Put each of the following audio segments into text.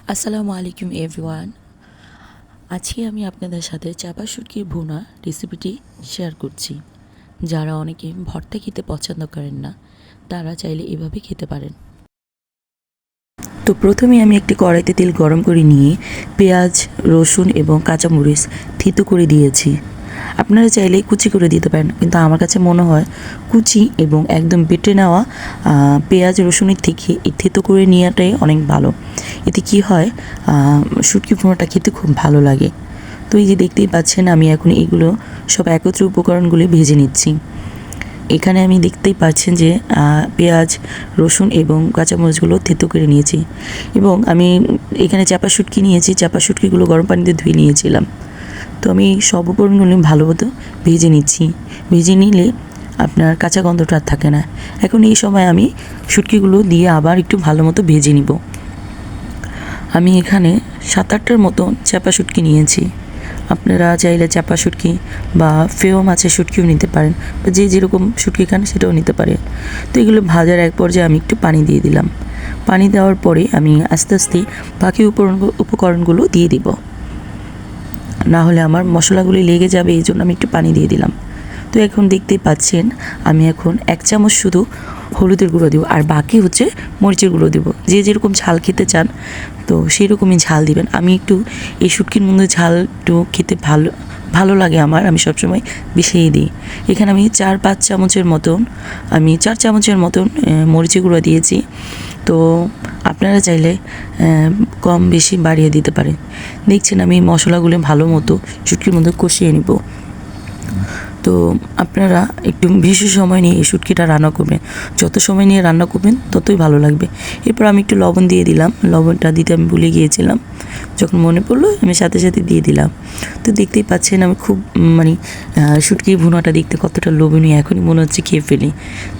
আসসালামু আলাইকুম এভরিওয়ান। আজকে আমি আপনাদের সাথে চাপা শুটকির ভুনা রেসিপিটি শেয়ার করছি। যারা অনেকে ভর্তা খেতে পছন্দ করেন না, তারা চাইলে এভাবে খেতে পারেন। তো প্রথমে আমি একটি কড়াইতে তেল গরম করে নিয়ে পেঁয়াজ, রসুন এবং কাঁচামরিচ থেঁতো করে দিয়েছি। আপনারা চাইলে কুচি করে দিতে পারেন, কিন্তু আমার কাছে মনে হয় কুচি এবং একদম বেটে নেওয়া পেঁয়াজ রসুনের থেকে এই থেঁতো করে নেওয়াটাই অনেক ভালো। এতে কি হয়, শুটকি ভুনাটা খেতে খুব ভালো লাগে। তো এই যে দেখতেই পাচ্ছেন, আমি এখন এগুলো সব একত্রে উপকরণগুলি ভেজে নিচ্ছি। এখানে আমি দেখতেই পাচ্ছেন যে পেঁয়াজ, রসুন এবং কাঁচামরিচগুলো থেঁতো করে নিয়েছি, এবং আমি এখানে চাপা শুটকি নিয়েছি। চাপা শুটকিগুলো গরম পানিতে ধুয়ে নিয়েছিলাম। তো আমি সব উপকরণগুলো ভালো মতো ভেজে নিচ্ছি। ভেজে নিলে আপনার কাঁচা গন্ধটা আর থাকে না। এখন এই সময় আমি শুটকিগুলো দিয়ে আবার একটু ভালো মতো ভেজে নিব। আমি এখানে 7-8টার মতো চাপা শুটকি নিয়েছি। আপনারা চাইলে চাপা শুটকি বা ফেও মাছের শুটকিও নিতে পারেন, বা যে যেরকম শুটকি খান সেটাও নিতে পারে। তো এগুলো ভাজার এক পর্যায়ে আমি একটু পানি দিয়ে দিলাম। পানি দেওয়ার পরে আমি আস্তে আস্তে বাকি উপকরণগুলো দিয়ে দিব, না হলে আমার মশলাগুলি লেগে যাবে, এই জন্য আমি একটু পানি দিয়ে দিলাম। তো এখন দেখতেই পাচ্ছেন, আমি এখন 1 চামচ শুধু হলুদের গুঁড়ো দেবো, আর বাকি হচ্ছে মরিচের গুঁড়ো দেবো। যে যেরকম ঝাল খেতে চান তো সেই রকমই ঝাল দিবেন। আমি একটু এই শুটকির মধ্যে ঝাল একটু খেতে ভালো লাগে আমার, আমি সবসময় বেশিই দিই। এখানে আমি 4 চামচের মতন মরিচের গুঁড়ো দিয়েছি। তো আপনারা চাইলে কম বেশি বাড়িয়ে দিতে পারেন। দেখছেন আমি মশলাগুলো ভালো মতো শুটকির মধ্যে কষিয়ে নিব। তো আপনারা একটু বেশি সময় নিয়ে এই শুটকিটা রান্না করবেন। যত সময় নিয়ে রান্না করবেন ততই ভালো লাগবে। এরপর আমি একটু লবণ দিয়ে দিলাম। লবণটা দিতে আমি ভুলে গিয়েছিলাম, যখন মনে পড়লো আমি সাথে সাথে দিয়ে দিলাম। তো দেখতেই পাচ্ছেন আমি খুব শুটকির ভুনাটা দেখতে কতটা লোভনীয়, এখনই মনে হচ্ছে খেয়ে ফেলি।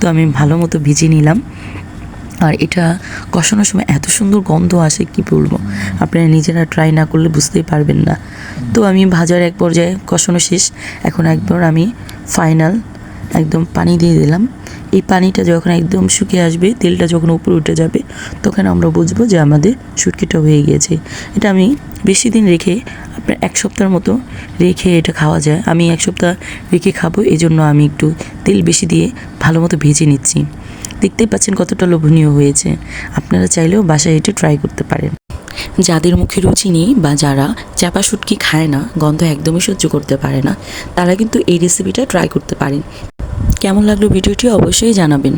তো আমি ভালো মতো ভিজে নিলাম। আর এটা কষানোর সময় এত সুন্দর গন্ধ আসে, কি বলবো, আপনারা নিজেরা ট্রাই না করলে বুঝতেই পারবেন না। তো আমি ভাজার এক পর্যায়ে কষানো শেষ। এখন একবার আমি ফাইনাল একদম পানি দিয়ে দিলাম। এই পানিটা যখন একদম শুকিয়ে আসবে, তেলটা যখন উপরে উঠে যাবে, তখন আমরা বুঝবো যে আমাদের শুটকিটা হয়ে গিয়েছে। এটা আমি বেশি দিন রেখে, আপনার 1 সপ্তাহের মতো রেখে এটা খাওয়া যায়। আমি 1 সপ্তাহ রেখে খাবো, এই জন্য আমি একটু তেল বেশি দিয়ে ভালো মতো ভেজে নিচ্ছি। দেখতেই পাচ্ছেন কতটা লোভনীয় হয়েছে। আপনারা চাইলেও বাসায় এটা ট্রাই করতে পারেন। যাদের মুখে রুচি নেই বা যারা চাপা শুটকি খায় না, গন্ধ একদমই সহ্য করতে পারে না, তারা কিন্তু এই রেসিপিটা ট্রাই করতে পারেন। কেমন লাগলো ভিডিওটি অবশ্যই জানাবেন।